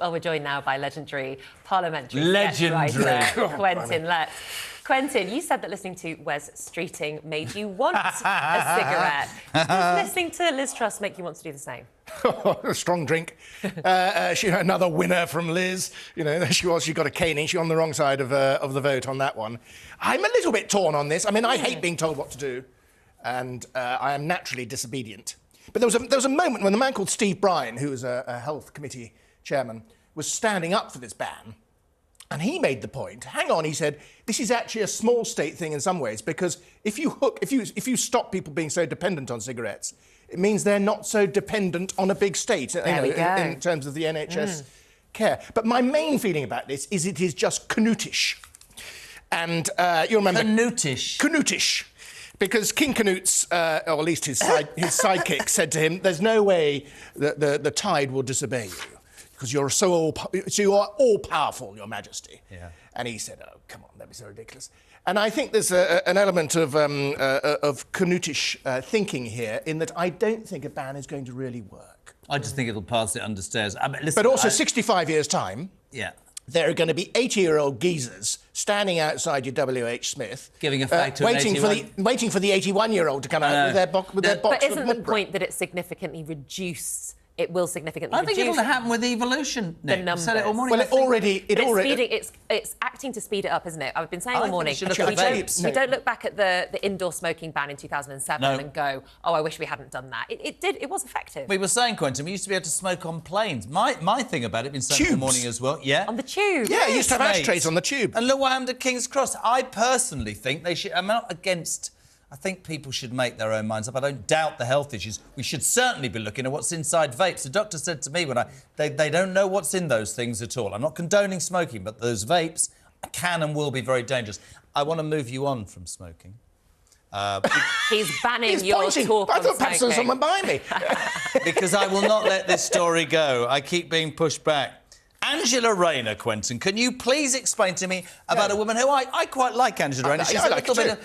Well, we're joined now by legendary parliamentary Legendary. Quentin Letts. Quentin, you said that listening to Wes Streeting made you want a cigarette. Does listening to Liz Truss make you want to do the same? A strong drink. Another winner from Liz. You know, there she was. She got a caning. She was on the wrong side of the vote on that one. I'm a little bit torn on this. I mean, I hate being told what to do, and I am naturally disobedient. But there was a moment when the man called Steve Bryan, who was a health committee chairman, was standing up for this ban. And he made the point, hang on, he said, this is actually a small state thing in some ways, because if you stop people being so dependent on cigarettes, it means they're not so dependent on a big state in terms of the NHS care. But my main feeling about this is it is just Canutish. And you remember... Canutish? Canutish. Because King Canute's, or at least his sidekick, said to him, there's no way that the tide will disobey you, because you are all-powerful, Your Majesty. Yeah. And he said, oh, come on, that'd be so ridiculous. And I think there's an element of Canutish thinking here, in that I don't think a ban is going to really work. I just think it'll pass it understairs. I mean, listen, but also, 65 years' time... Yeah. There are going to be 80-year-old geezers standing outside your W.H. Smith... Giving a fag to an 81... waiting for the 81-year-old to come out with their box But isn't the point that it significantly reduce... It will significantly reduce... I think it'll happen with evolution, Nick. The numbers. Said it all morning. Well, it's acting to speed it up, isn't it? I've been saying all morning. We don't look back at the indoor smoking ban in 2007 and go, oh, I wish we hadn't done that. It was effective. We were saying, Quentin, we used to be able to smoke on planes. My thing about it, been saying all morning as well. Yeah. On the tube. Yeah, you used to have ashtrays on the tube. And look what happened at King's Cross. I personally think they should... I'm not against... I think people should make their own minds up. I don't doubt the health issues. We should certainly be looking at what's inside vapes. The doctor said to me they don't know what's in those things at all. I'm not condoning smoking, but those vapes can and will be very dangerous. I want to move you on from smoking. He's banning your talk I on thought perhaps there was someone behind me. Because I will not let this story go. I keep being pushed back. Angela Rayner, Quentin, can you please explain to me about a woman who I quite like, Angela Rayner.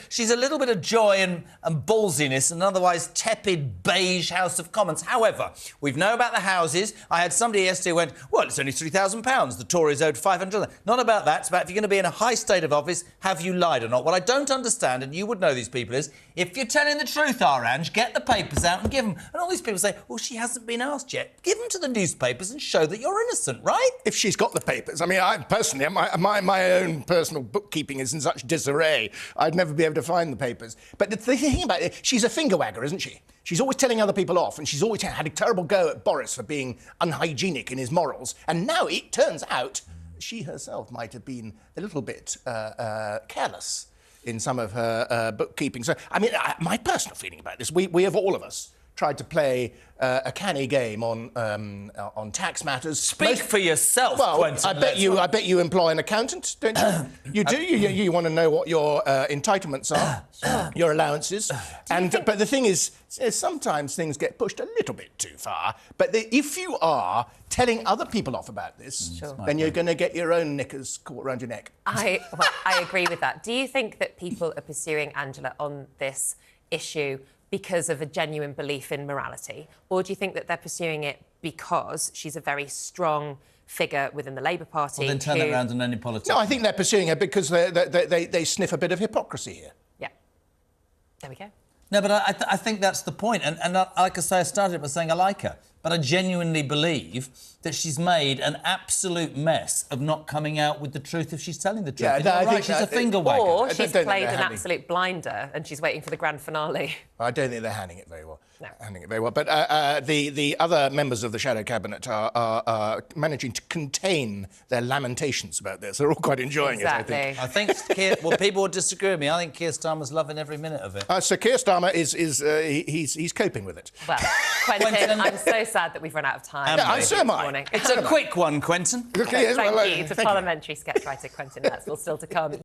She's a little bit of joy and ballsiness, and otherwise tepid beige House of Commons. However, we know about the houses. I had somebody yesterday who went, well, it's only £3,000. The Tories owed £500. Not about that. It's about if you're going to be in a high state of office, have you lied or not? What I don't understand, and you would know these people, is if you're telling the truth, Ange, get the papers out and give them. And all these people say, well, she hasn't been asked yet. Give them to the newspapers and show that you're innocent, right? If she's got the papers. I mean, I personally, my own personal bookkeeping is in such disarray, I'd never be able to find the papers. But the thing about it, she's a finger wagger, isn't she? She's always telling other people off, and she's always had a terrible go at Boris for being unhygienic in his morals. And now it turns out she herself might have been a little bit careless in some of her bookkeeping. So, I mean, my personal feeling about this, we have all of us tried to play a canny game on tax matters. Speak for yourself, well, Quentin. I bet you employ an accountant, don't you? You do. You want to know what your entitlements are, your allowances. But the thing is, sometimes things get pushed a little bit too far. But if you are telling other people off about this, then you're going to get your own knickers caught around your neck. I agree with that. Do you think that people are pursuing Angela on this issue because of a genuine belief in morality? Or do you think that they're pursuing it because she's a very strong figure within the Labour Party? Well, then turn that around on any politician. No, I think they're pursuing her because they sniff a bit of hypocrisy here. Yeah. There we go. No, but I think that's the point. And like I say, I started by saying I like her. But I genuinely believe that she's made an absolute mess of not coming out with the truth if she's telling the truth. Yeah, I think she's a finger wagger. Or she's played an absolute blinder and she's waiting for the grand finale. I don't think they're handling it very well. No. Handling it very well. But the other members of the Shadow Cabinet are managing to contain their lamentations about this. They're all quite enjoying it, I think. I think people would disagree with me. I think Keir Starmer's loving every minute of it. So Keir Starmer he's coping with it. Well, Quentin, I'm so sad that we've run out of time. Yeah, so am I. It's a quick one, Quentin. Thank you to parliamentary sketch writer Quentin Letts. Will still to come.